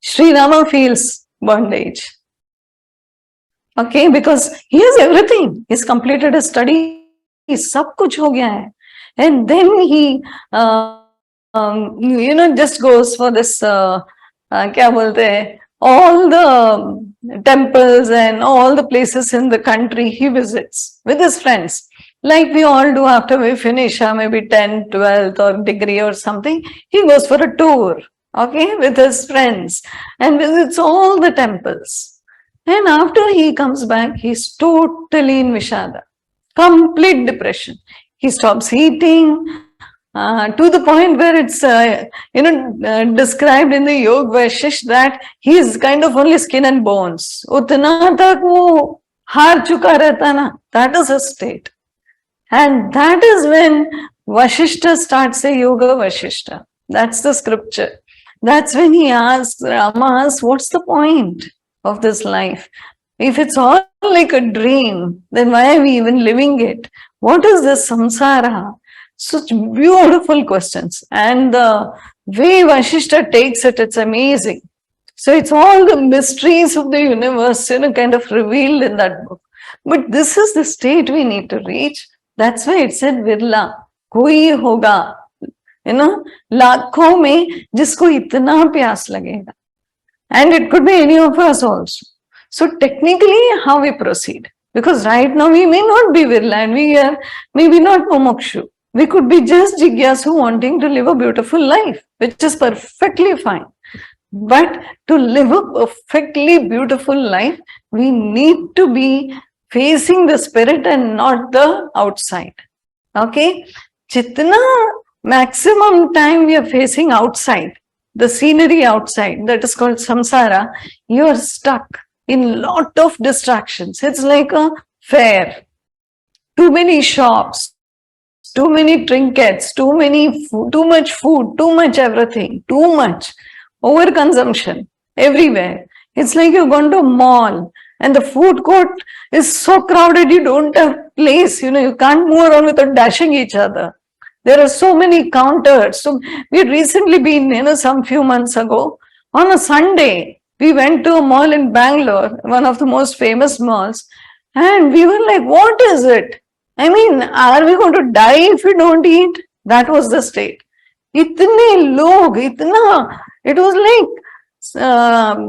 Sri Rama feels bondage. Okay, because he has everything. He's completed his study. Sab kuch ho gaya hai. And then he, just goes for this, kya bolte hai, all the temples and all the places in the country he visits with his friends. Like we all do after we finish maybe 10th, 12th or degree or something. He goes for a tour, okay, with his friends and visits all the temples. And after he comes back, he's totally in Vishada, complete depression. He stops eating to the point where it's, described in the Yoga Vashish that he's kind of only skin and bones. Utna tak wo haar chuka rehta na, that is his state. And that is when Vashishta starts a Yoga Vashishta. That's the scripture. That's when he asks, Rama asks, what's the point of this life? If it's all like a dream, then why are we even living it? What is this samsara? Such beautiful questions. And the way Vashishta takes it, it's amazing. So it's all the mysteries of the universe, kind of revealed in that book. But this is the state we need to reach. That's why it said Virla, koi hoga, लाखों में जिसको इतना प्यास लगेगा. And it could be any of us also. So technically, how we proceed? Because right now we may not be Virla and we are maybe not Mumukshu. We could be just Jigyasu wanting to live a beautiful life, which is perfectly fine. But to live a perfectly beautiful life, we need to be facing the spirit and not the outside. Okay? Jitna maximum time we are facing outside, the scenery outside, that is called samsara, you are stuck in lot of distractions. It's like a fair. Too many shops, too many trinkets, too much food, too much everything, too much overconsumption everywhere. It's like you've gone to a mall and the food court is so crowded you don't have place. You can't move around without dashing each other. There are so many counters. So we had recently been, some few months ago, on a Sunday, we went to a mall in Bangalore, one of the most famous malls, and we were like, what is it? I mean, are we going to die if we don't eat? That was the state. Itne log, itna, it was like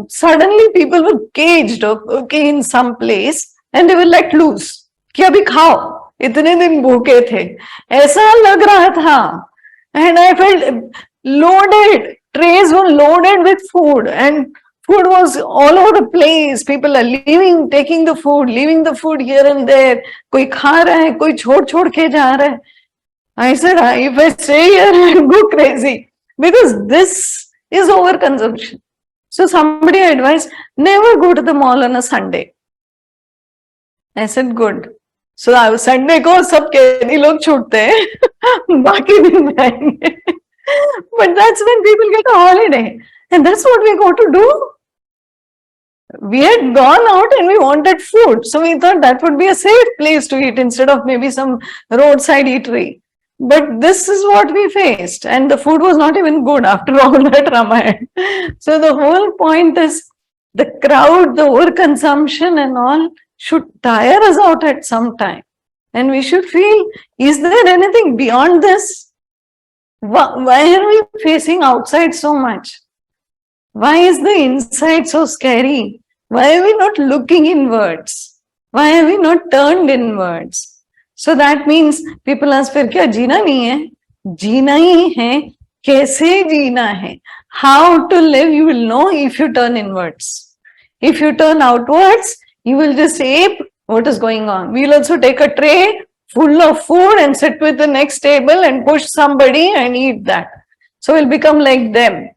suddenly people were caged, okay, in some place, and they were let loose. Ki abhi khao. इतने दिन भूखे थे, ऐसा लग रहा था. And I felt loaded, trays were loaded with food and food was all over the place. People are leaving, taking the food, leaving the food here and there. कोई खा रहा है, कोई छोड़ के जा रहा है. I said, if I stay here, I'll go crazy because this is overconsumption. So somebody advised, never go to the mall on a Sunday. I said, good. So Sunday को सब कैदी लोग छूटते हैं, बाकी दिन जाएंगे. But that's when people get a holiday, and that's what we go to do. We had gone out and we wanted food, so we thought that would be a safe place to eat instead of maybe some roadside eatery. But this is what we faced, and the food was not even good after all that Ramayana. So the whole point is the crowd, the overconsumption and all should tire us out at some time. And we should feel, is there anything beyond this? Why are we facing outside so much? Why is the inside so scary? Why are we not looking inwards? Why are we not turned inwards? So that means people ask, फिर क्या जीना नहीं है? जीना ही है. कैसे जीना है? How to live you will know if you turn inwards. If you turn outwards, you will just ape what is going on. We will also take a tray full of food and sit with the next table and push somebody and eat that. So we'll become like them.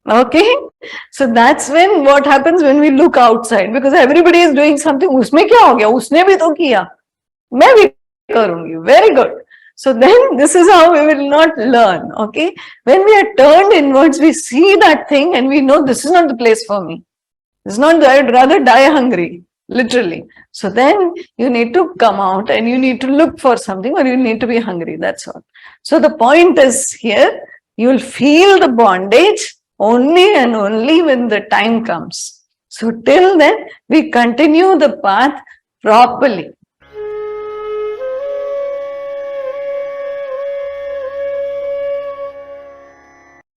Okay? So that's when what happens when we look outside, because everybody is doing something. उसमें क्या हो गया? उसने भी तो किया. मैं भी करूँगी. Very good. So then this is how we will not learn. Okay? When we are turned inwards, we see that thing and we know this is not the place for me. It's not, I'd rather die hungry. Literally. So then you need to come out and you need to look for something, or you need to be hungry. That's all. So the point is here, you will feel the bondage only and only when the time comes. So till then, we continue the path properly.